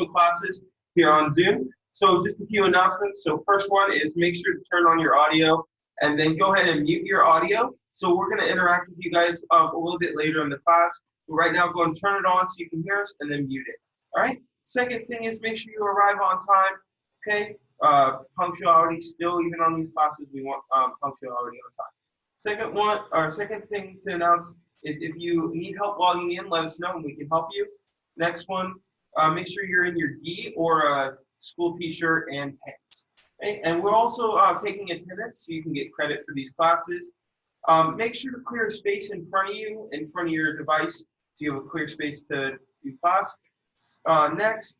virtual classes here on Zoom. So just a few announcements. So first one is make sure to turn on your audio and then go ahead and mute your audio. So we're going to interact with you guys a little bit later in the class. But right now, go and turn it on so you can hear us and then mute it. All right. Second thing is make sure you arrive on time. Okay. Punctuality still, even on these classes, we want punctuality on time. Second thing to announce is if you need help logging in, let us know and we can help you. Next one, make sure you're in your gi or a school t-shirt and pants. Okay? And we're also taking attendance so you can get credit for these classes. Make sure to clear space in front of you, in front of your device, so you have a clear space to do class. Next,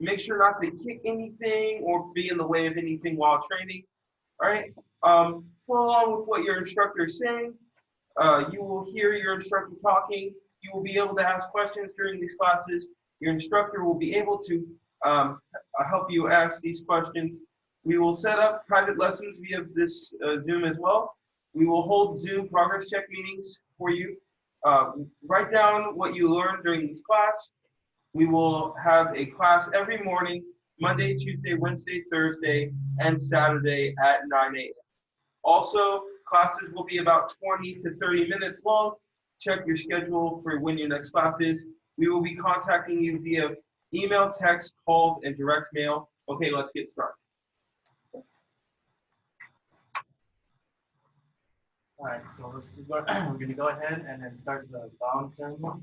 make sure not to kick anything or be in the way of anything while training. All right. Follow along with what your instructor is saying. You will hear your instructor talking. You will be able to ask questions during these classes. Your instructor will be able to help you ask these questions. We will set up private lessons via this Zoom as well. We will hold Zoom progress check meetings for you. Write down what you learned during this class. We will have a class every morning, Monday, Tuesday, Wednesday, Thursday, and Saturday at 9 a.m. Also, classes will be about 20 to 30 minutes long. Check your schedule for when your next class is. We will be contacting you via email, text, calls, and direct mail. Okay, let's get started. All right, so we're going to go ahead and then start the bowing ceremony.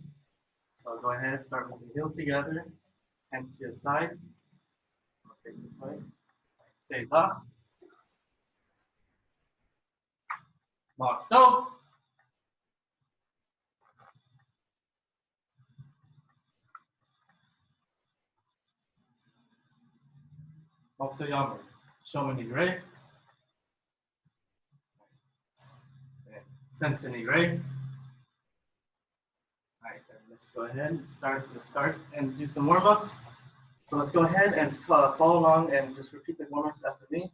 So go ahead, start with the heels together, hands to your side. Face this way. Face up. Walk so. Walk so yammer. Shomen ni gray. Sense ni gray. Alright, then let's go ahead and start and do some warm-ups. So let's go ahead and follow along and just repeat the warm-ups after me.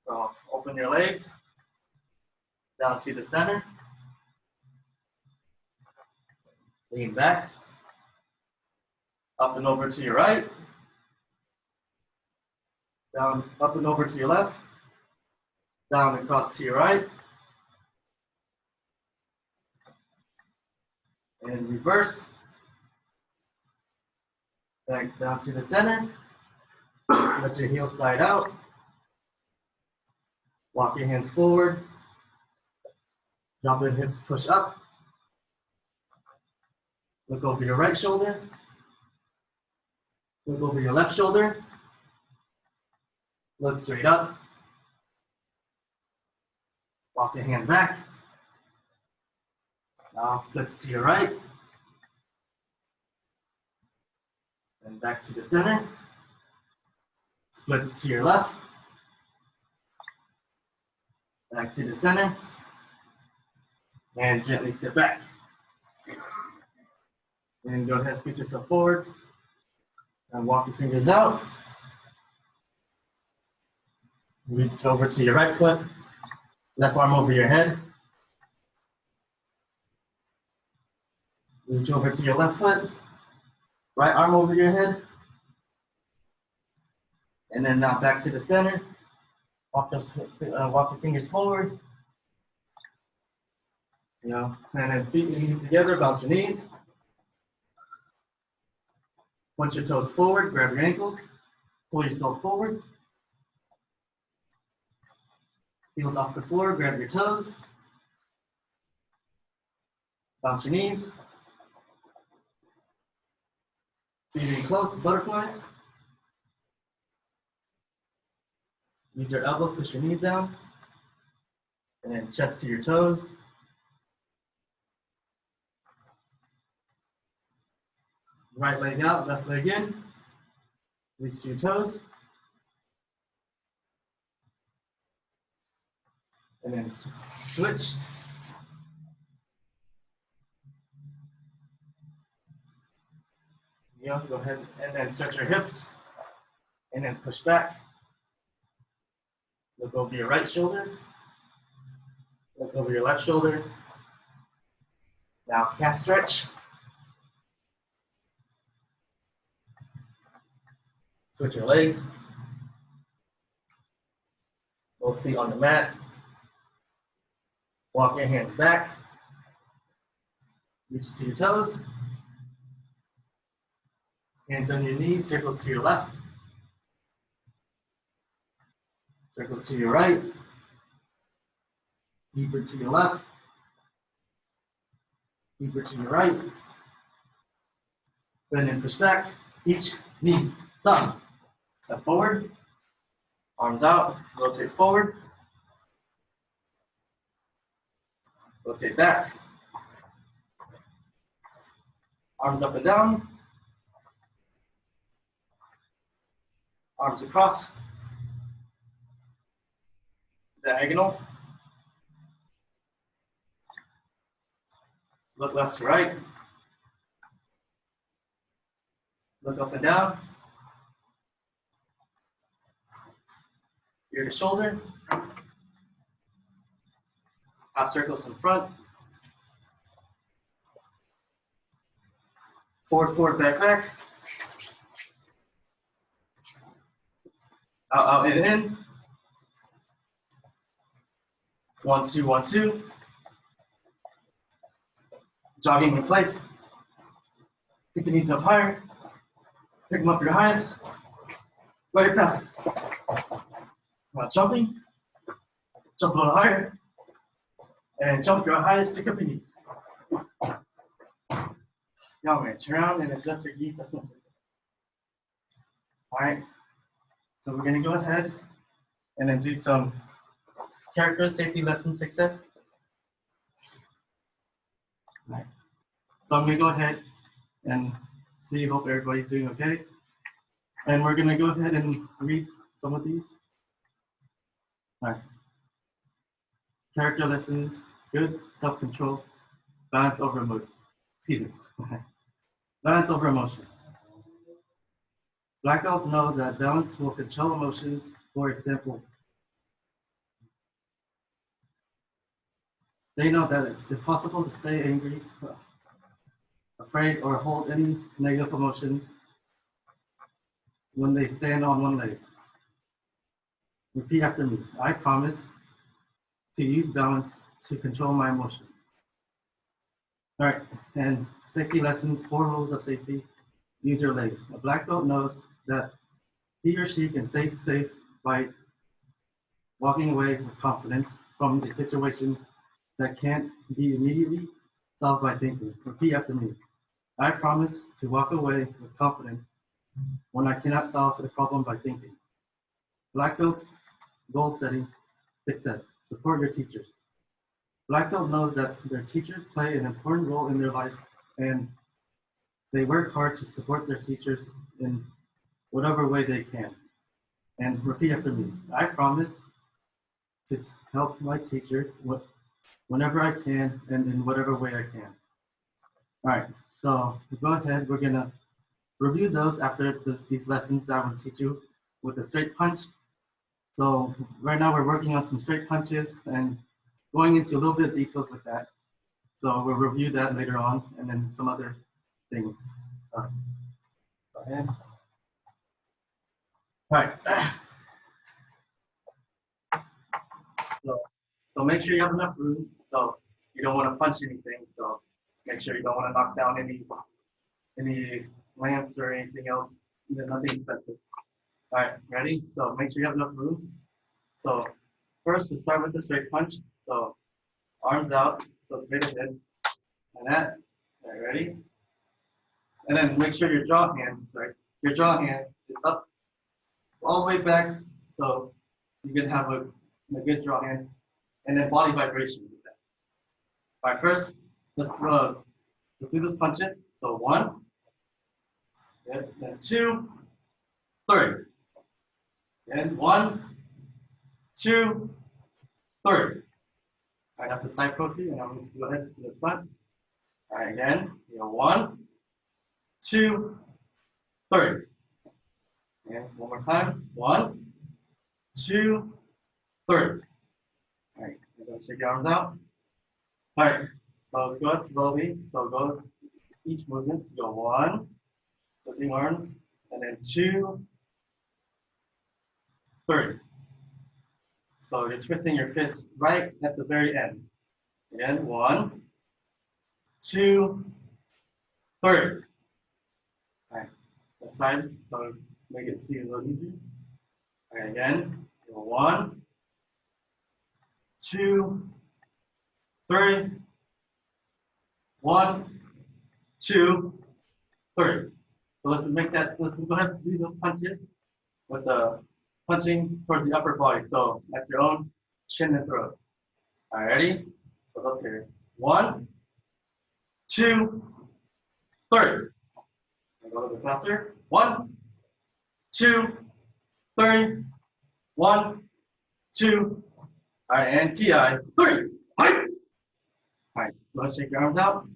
So open your legs down to the center. Lean back. Up and over to your right. Down, up and over to your left. Down across to your right. And reverse. Back down to the center. Let your heels slide out. Walk your hands forward. Drop your hips, push up. Look over your right shoulder. Look over your left shoulder. Look straight up. Walk your hands back. Now splits to your right. And back to the center. Splits to your left. Back to the center. And gently sit back. And go ahead, scoot yourself forward. And walk your fingers out. Reach over to your right foot. Left arm over your head. Reach over to your left foot. Right arm over your head. And then now back to the center. Walk your fingers forward. And then feet and knees together, bounce your knees. Point your toes forward, grab your ankles. Pull yourself forward. Heels off the floor, grab your toes. Bounce your knees. Feet in close, butterflies. Use your elbows, push your knees down. And then chest to your toes. Right leg out, left leg in. Reach to your toes. And then switch. Go ahead and then stretch your hips. And then push back. Look over your right shoulder. Look over your left shoulder. Now calf stretch. Switch your legs. Both feet on the mat. Walk your hands back. Reach to your toes. Hands on your knees, circles to your left. Circles to your right. Deeper to your left. Deeper to your right. Bend and push back. Each knee, up. Step forward. Arms out. Rotate forward. Rotate back. Arms up and down. Arms across. Diagonal. Look left to right. Look up and down. Ear to shoulder. Half circles in front. Forward, forward, back, back. Out, out, in. 1, 2, 1, 2. Jogging in place. Pick the knees up higher. Pick them up your highest. Go your fastest. Jumping. Jump a little higher. And jump your highest, pick up your knees. Now we're going to turn around and adjust your knees. That's necessary. All right. So we're going to go ahead and then do some character safety lesson success. All right. So I'm going to go ahead and see, hope everybody's doing okay. And we're going to go ahead and read some of these. All right. Character lessons, good self-control, balance over emotions. Excuse me. Balance over emotions. Black belts know that balance will control emotions. For example, they know that it's impossible to stay angry, afraid, or hold any negative emotions when they stand on one leg. Repeat after me. I promise to use balance to control my emotions. All right, and safety lessons, 4 rules of safety. Use your legs. A black belt knows that he or she can stay safe by walking away with confidence from a situation that can't be immediately solved by thinking. Repeat after me. I promise to walk away with confidence when I cannot solve the problem by thinking. Black belt, goal setting, success. Support your teachers. Black belt knows that their teachers play an important role in their life, and they work hard to support their teachers in whatever way they can. And repeat after me. I promise to help my teacher whenever I can and in whatever way I can. All right, so go ahead. We're gonna review those after these lessons that I will teach you with a straight punch. So right now we're working on some straight punches and going into a little bit of details with that. So we'll review that later on and then some other things. Go ahead. All right. So make sure you have enough room. So you don't want to punch anything. So make sure you don't want to knock down any lamps or anything else. Nothing expensive. All right, ready? So make sure you have enough room. So first, let's start with the straight punch. So arms out, so straight ahead, and that. All right, ready? And then make sure your jaw hand is up all the way back, so you can have a good draw hand, and then body vibration with that. All right, first, let's do those punches. So 1, good, then 2, 3, and 1, 2, 3. All right, that's the side profile, and I'm going to go ahead to the front. All right, again, 1, 2, 3. And one more time. 1, 2, 3. All right, shake your arms out. All right, so go ahead slowly. So go each movement. Go 1, switching arms, and then 2, 3. So you're twisting your fist right at the very end. Again, 1, 2, 3. All right, this side, so make it see a little easier. All right, again, 1, 2, 3. 1, 2, 3. So let's go ahead and do those punches with the punching towards the upper body. So at your own chin and throat. All right, ready? So look here. 1, 2, 3. And go a little bit faster. 1, 2, 3. 1, 2. All right, and PI. 3. All right, go ahead, shake your arms out.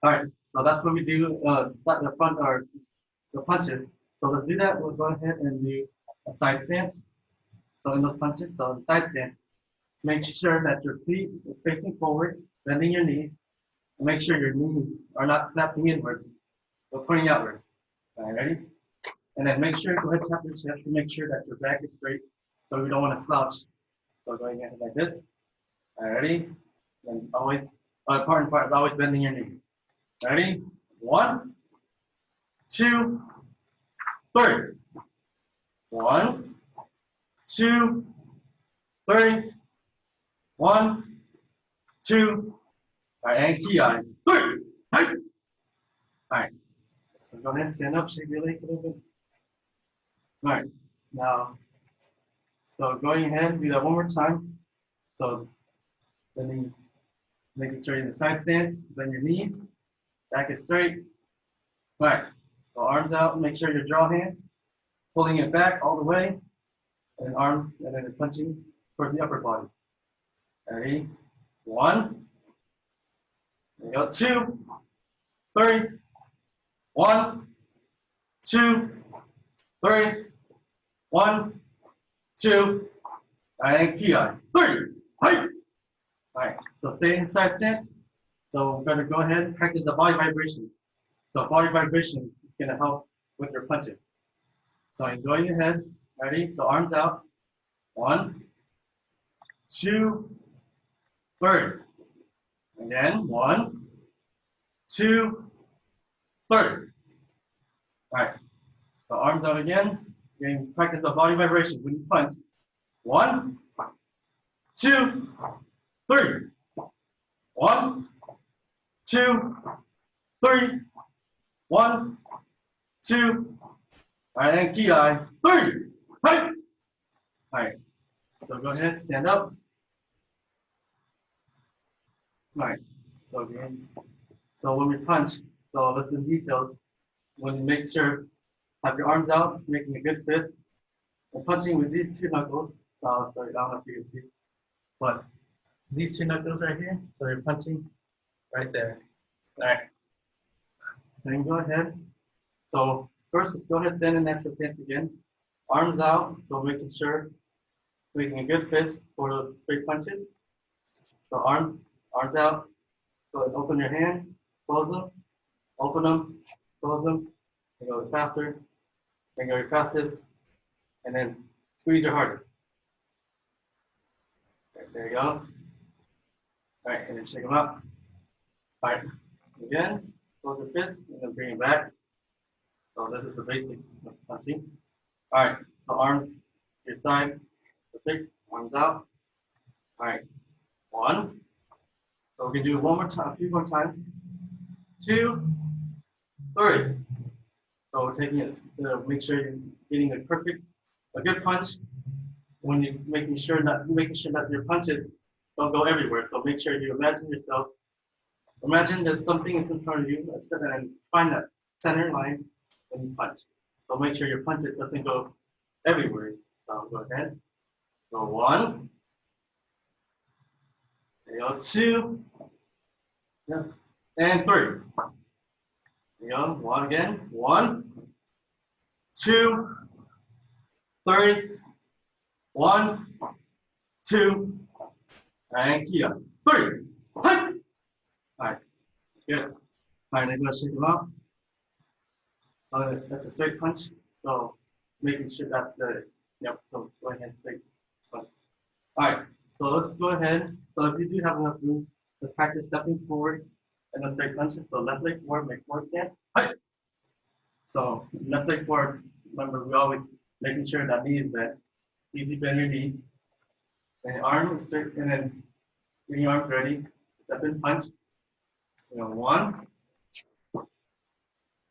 All right, so that's what we do, the front or the punches. So let's do that. We'll go ahead and do a side stance. So in those punches, so the side stance, make sure that your feet is facing forward, bending your knees, and make sure your knees are not snapping inward, but pointing outward. All right, ready? And then make sure, go ahead and tap your chest to make sure that your back is straight, so we don't want to slouch. So going in like this. All right, ready? And always, important part is always bending your knees. Ready? 1, 2, 3. 1, 2, 3. 1, 2. All right, and key eye. 3. All right. So go ahead and stand up, shake your legs a little bit. All right. Now, so going ahead, do that one more time. So then making sure you're in the side stance, bend your knees, back is straight. All right. So arms out, make sure your draw hand, pulling it back all the way, and arm, and then punching towards the upper body. Ready? 1. There you go. 2, 3. 1, 2, 3. 1, 2. And PI. 3. All right. So stay in side stance. So we're going to go ahead and practice the body vibration. So body vibration is going to help with your punches. So going ahead. Ready? So arms out. 1, 2, 3. Again. 1, 2, 3. All right. So arms out again. You're going to practice the body vibration when you punch. 1, 2, 3. 1, 2, 3. 1, 2. All right, and PI. 3. Hey. All right. So go ahead, stand up. All right. So again. So when we punch, so let's do details. When you make sure, have your arms out, making a good fist. And punching with these 2 knuckles. Sorry, I don't know if you can see. But these 2 knuckles right here, so you're punching right there. All right. So you can go ahead. So first, let's go ahead and stand in natural stance again. Arms out, so making sure, making a good fist for those straight punches. So arms out. So open your hand, close them, open them, close them. And go faster, and go your fastest, and then squeeze your hardest. Right, there you go. All right, and then shake them up. All right, again, close your fist, and then bring it back. So this is the basics of punching. All right, so arms to your side, perfect, arms out. All right, 1. So we can do it one more time, a few more times. 2, 3. So we're taking it, make sure you're getting a good punch. When you're making sure that your punches don't go everywhere. So make sure you imagine that something is in front of you, and find that center line when you punch. So make sure your punch doesn't go everywhere. So go ahead. So 1. There you go. 2. Yeah. And 3. There you go. 1 again. 1, 2, 3. 1, 2, and Kia. 3. All right. Good. All right, then let's shake them out. That's a straight punch. So making sure that's the Yep, so go ahead, straight punch. All right, so let's go ahead. So if you do have enough room, let's practice stepping forward and then straight punches. So left leg forward, make forward stance. Hi. So left leg forward, remember we always making sure that knee is bent. Easy bend your knee. And your arm is straight, and then bring your arms ready. Step in, punch. 1,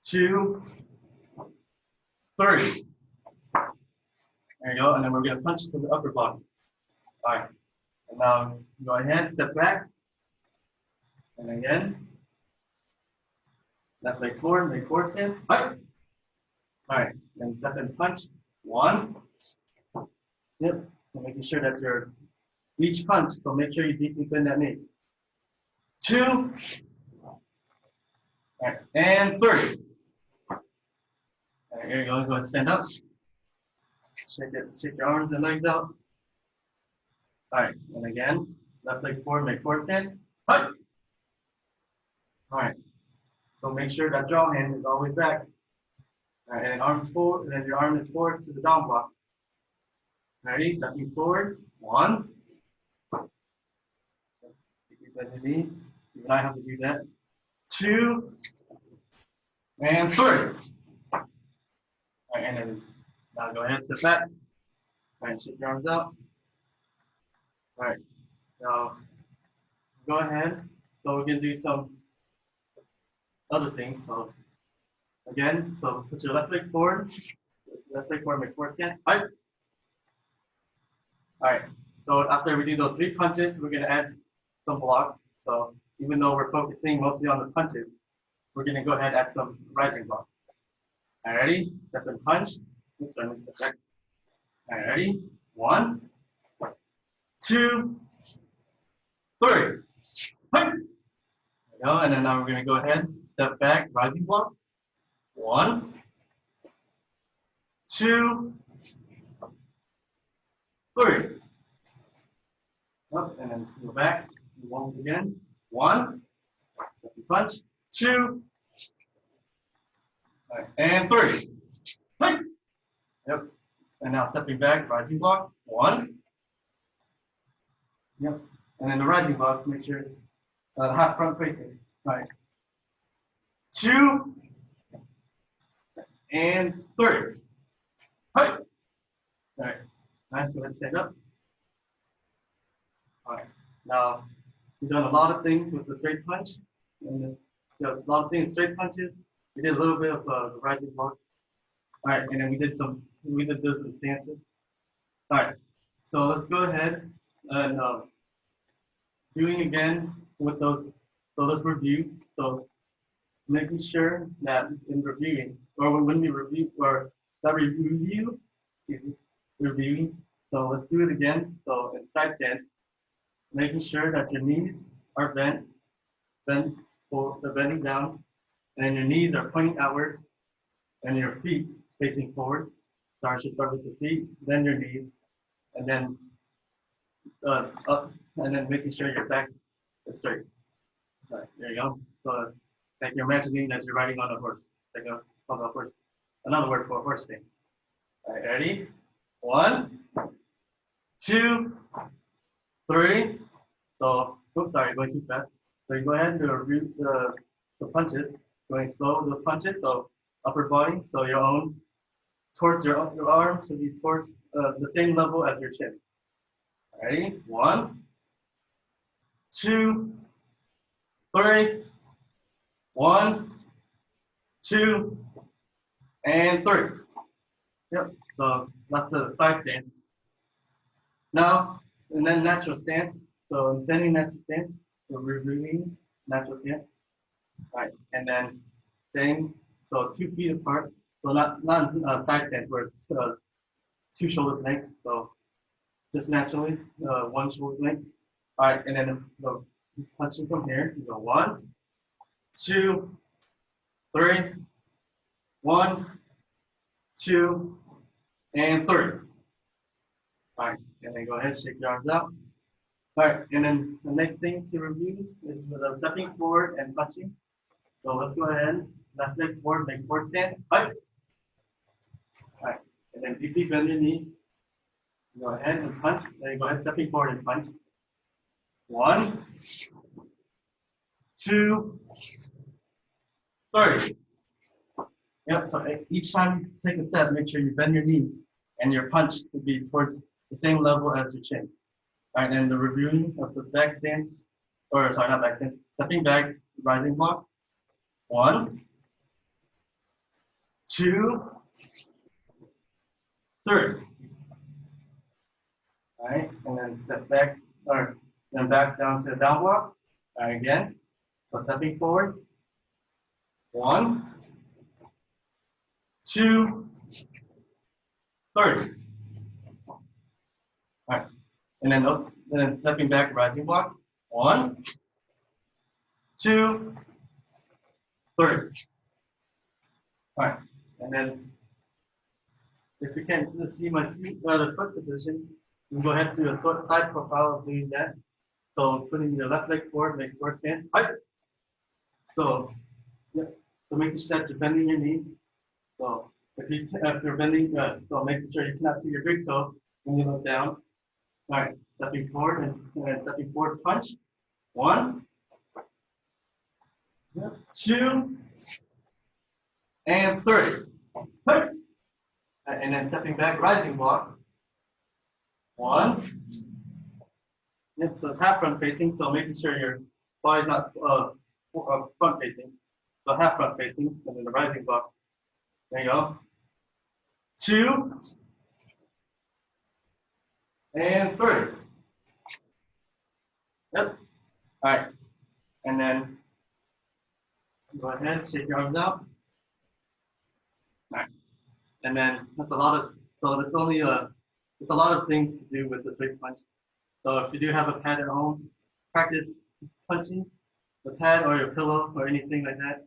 2, 3. There you go, and then we're gonna punch to the upper body. All right, and now go ahead, step back, and again, left leg forward, make forward stance. All right, then step and punch. 1. Yep. So making sure that you're each punch. So make sure you deeply bend that knee. 2. All right, and 3. All right, here you go. Go ahead and stand up. Shake your arms and legs out. All right, and again, left leg forward, make forward stand. All right. So make sure that jaw hand is always back. All right, and arms forward, and then your arm is forward to the down block. Ready? Stepping forward. 1. You bend the knee. Even I have to do that. 2. And 3. All right, and then now go ahead, step back. All right, shake your arms out. All right, now go ahead. So we're gonna do some other things. So again, so put your left leg forward, make forward stand. All right. So after we do those 3 punches, we're gonna add some blocks. So even though we're focusing mostly on the punches, we're gonna go ahead and add some rising blocks. All right, ready? Step and punch. Oops, sorry, step back. All right, ready? 1, 2, 3. There we go. And then now we're gonna go ahead, step back, rising block. 1, 2, 3. Up, and then go back. Once again. 1, step and punch. 2, all right, and 3. Yep. And now stepping back, rising block. 1. Yep. And then the rising block, make sure half front facing. All right. 2 and 3. All right. Nice. Go ahead and stand up. All right. Now we've done a lot of things with the straight punch, and a lot of things straight punches. We did a little bit of the rising block. All right, and then we did those with stances. All right, so let's go ahead and doing again with those. So let's review. So making sure that in reviewing, or when we review, or that review, reviewing. So let's do it again. So in side stance, making sure that your knees are bent for the bending down, and your knees are pointing outwards, and your feet facing forward. So I should start with the feet, then your knees, and then up, and then making sure your back is straight. Sorry, there you go. So like you're imagining that you're riding on a horse. Like it's called a horse. Another word for a horse thing. All right, ready? 1, 2, 3. So, oops, sorry, going too fast. So you go ahead and review the punches, going slow, those punches. So upper body, so your own, towards your arm should be towards the same level as your chin. Ready? 1, 2, 3. 1, 2, and 3. Yep, so that's the side stance. Now, and then natural stance. So in standing natural stance, so reviewing natural stance. All right, and then same, so 2 feet apart. So not side stance where it's 2 shoulders length. So just naturally 1 shoulder length. All right, and then punching from here. You go 1, 2, 3. 1, 2, and 3. All right, and then go ahead, shake your arms out. All right, and then the next thing to review is the stepping forward and punching. So let's go ahead, left leg forward, make forward stand. All right, and then deeply bend your knee. Go ahead and punch. Then go ahead, stepping forward and punch. 1, 2, 3. Yep, so each time you take a step, make sure you bend your knee and your punch will be towards the same level as your chin. All right, and the reviewing of the back stance, or sorry, not back stance, stepping back, rising block. 1, 2, 3. All right, and then step back, or then back down to a down block. All right, again. So stepping forward. 1, 2, 3. All right, and then stepping back, rising block. 1, 2, 3. All right, and then if you can't see my feet, the foot position, you go ahead and do a side profile of doing that. So putting your left leg forward, make forward stance. Right. So, yeah. So making sure that you're bending your knee. So if you're bending, so making sure you cannot see your big toe when you look down. All right, stepping forward and stepping forward, punch. 1, 2, and 3. Right. And then stepping back, rising block. 1. Yep, so it's half front facing, so making sure your body's not front facing. So half front facing, and then the rising block. There you go. 2, and 3. Yep. All right. And then go ahead, shake your arms out. All right. And then that's a lot of, so there's only there's a lot of things to do with the straight punch. So if you do have a pad at home, practice punching the pad or your pillow or anything like that.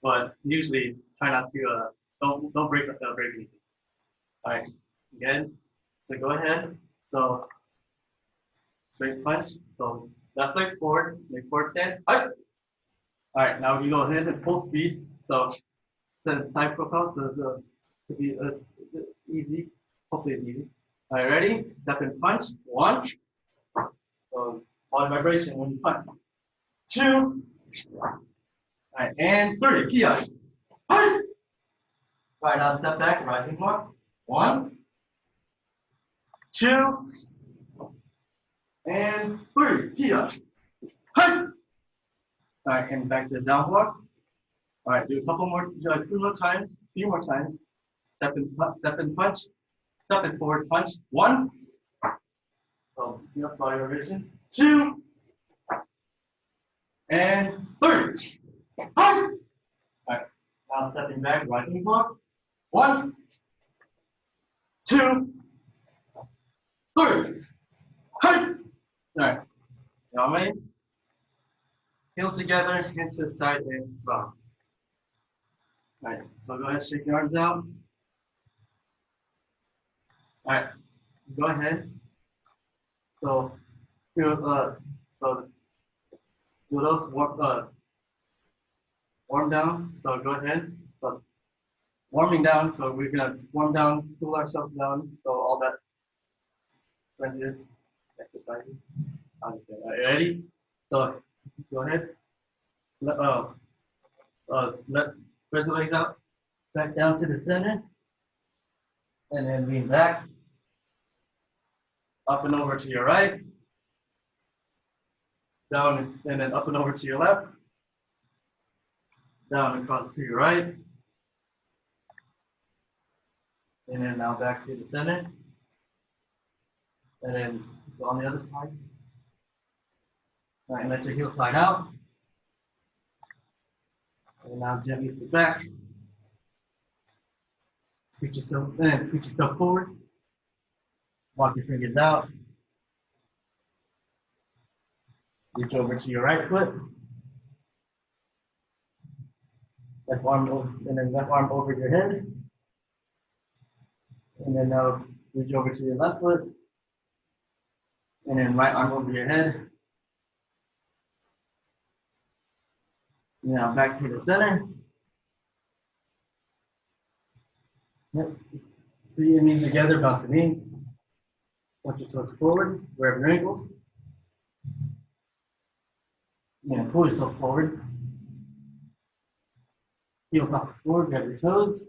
But usually try not to don't break anything. All right, again. So go ahead. So straight punch. So left leg forward, make forward stance. All right, now we go ahead and full speed. So set side profile. So to be easy. Hopefully it's easy. All right, ready? Step and punch. 1. So body vibration when you punch. 2. All right, and 3. Kia. All right, now step back, rising block. 1, 2, and 3. Kia. All right, and back to the down block. All right, do a couple more, few more times. Step and punch. Step and forward punch. 1. So body rotation. 2. And 3. All right, now stepping back, rising block. 1, 2, 3. All right, now ready? Heels together, hands to the side, and rock. All right, so go ahead, shake your arms out. All right, go ahead. So do those warm down. So go ahead. So warming down. So we're gonna warm down, cool ourselves down. So all that is exercising. Understand. All right, ready? So go ahead. Spread the legs out, back down to the center, and then lean back, up and over to your right, down and then up and over to your left, down and across to your right, and then now back to the center, and then go on the other side. All right, and let your heel slide out. And now gently sit back. Scoot yourself forward. Walk your fingers out. Reach over to your right foot. Left arm over, and then left arm over your head. And then now reach over to your left foot. And then right arm over your head. Now back to the center. Yep. Put your knees together, bounce your knee. Point your toes forward, wherever your ankles. And pull yourself forward. Heels off the floor, grab your toes.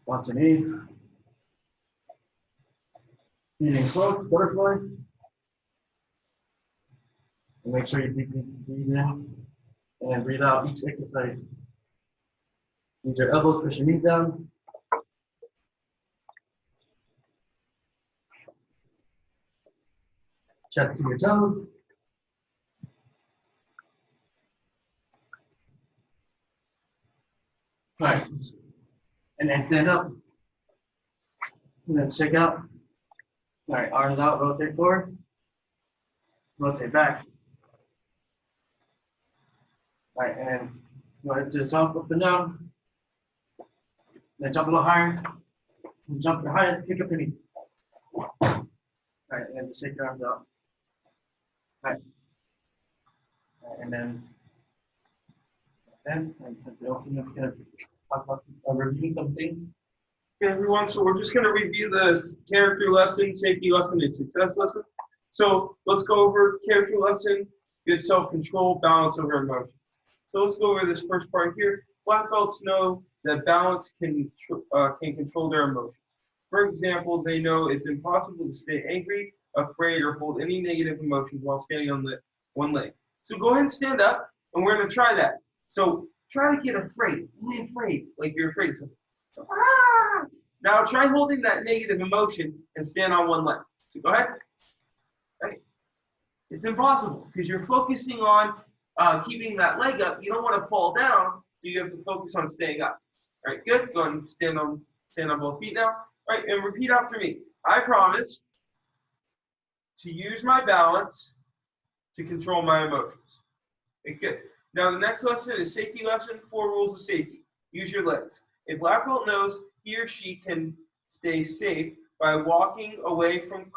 Watch your knees. Breathing close, butterflies. And make sure you deeply breathe in and breathe out each exercise. Use your elbows, push your knees down. Chest to your toes. All right. And then stand up. And then shake out. All right, arms out, rotate forward. Rotate back. All right, and go ahead, just jump up and down. Then jump a little higher. And jump the highest, pick up your knee. All right, and just shake your arms out. All right. And then and since we also just gonna talk about reviewing something. Okay, everyone, so we're just going to review this character lesson, safety lesson, and success lesson. So let's go over character lesson, good self-control, balance over emotions. So let's go over this first part here. Black belts know that balance can control their emotions. For example, they know it's impossible to stay angry, afraid, or hold any negative emotions while standing on one leg. So go ahead and stand up, and we're going to try that. So try to get afraid, really afraid, like you're afraid of something. So, ah! Now try holding that negative emotion and stand on one leg. So go ahead. Right. It's impossible because you're focusing on keeping that leg up. You don't want to fall down, so you have to focus on staying up. All right, good. Go ahead and stand on both feet now. All right, and repeat after me. I promise to use my balance to control my emotions. Okay, good. Now the next lesson is safety lesson, 4 rules of safety. Use your legs. A black belt knows he or she can stay safe by walking away from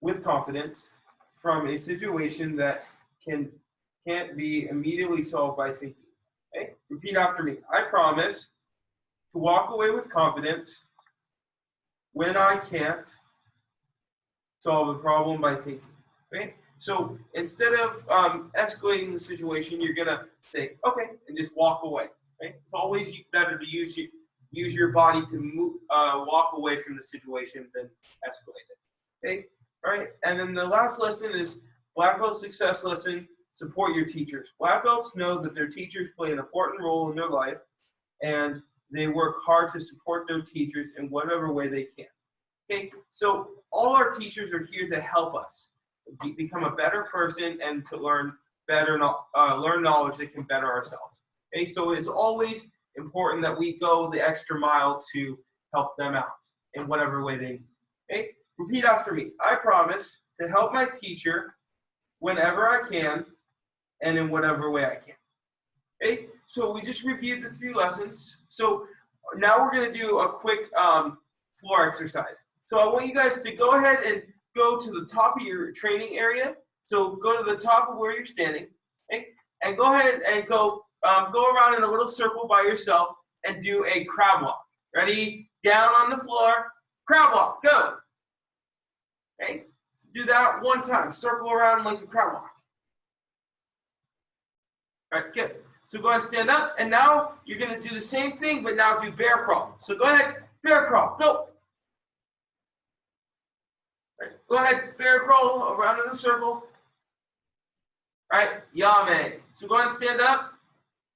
with confidence from a situation that can't be immediately solved by thinking. Okay? Repeat after me. I promise to walk away with confidence when I can't solve a problem by thinking. Okay? So instead of escalating the situation, you're gonna say, okay, and just walk away. Okay? It's always better to use your body to move, walk away from the situation than escalate it. Okay? All right. And then the last lesson is Black Belt Success Lesson. Support your teachers. Black belts know that their teachers play an important role in their life, and they work hard to support their teachers in whatever way they can. Okay? So all our teachers are here to help us become a better person and to learn knowledge that can better ourselves. Okay, so it's always important that we go the extra mile to help them out in whatever way they need. Okay, repeat after me. I promise to help my teacher whenever I can and in whatever way I can. Okay, so we just reviewed the 3 lessons. So now we're going to do a quick floor exercise. So I want you guys to go ahead and go to the top of your training area. So go to the top of where you're standing, okay? And go ahead and go around in a little circle by yourself and do a crab walk. Ready? Down on the floor, crab walk, go. Okay? So do that 1 time. Circle around like a crab walk. All right, good. So go ahead and stand up, and now you're going to do the same thing, but now do bear crawl. So go ahead, bear crawl, go. Right, go ahead, bear crawl around in a circle. All right, yame. So go ahead and stand up.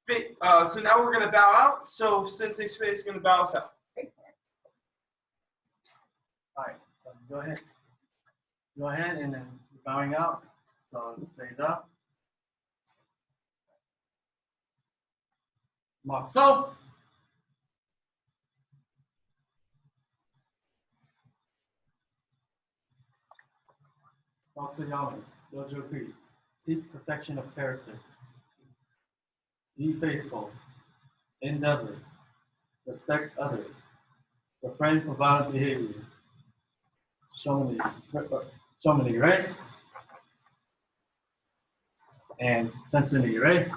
So now we're going to bow out. So Sensei Spade is going to bow us out. Okay. All right, so go ahead. Go ahead and then bowing out. So it stays up. Mark. So. Yame, Dojo Creed. Seek perfection of character. Be faithful. Endeavor. Respect others. Refrain from violent behavior. Shomini, right? And Sensei, right?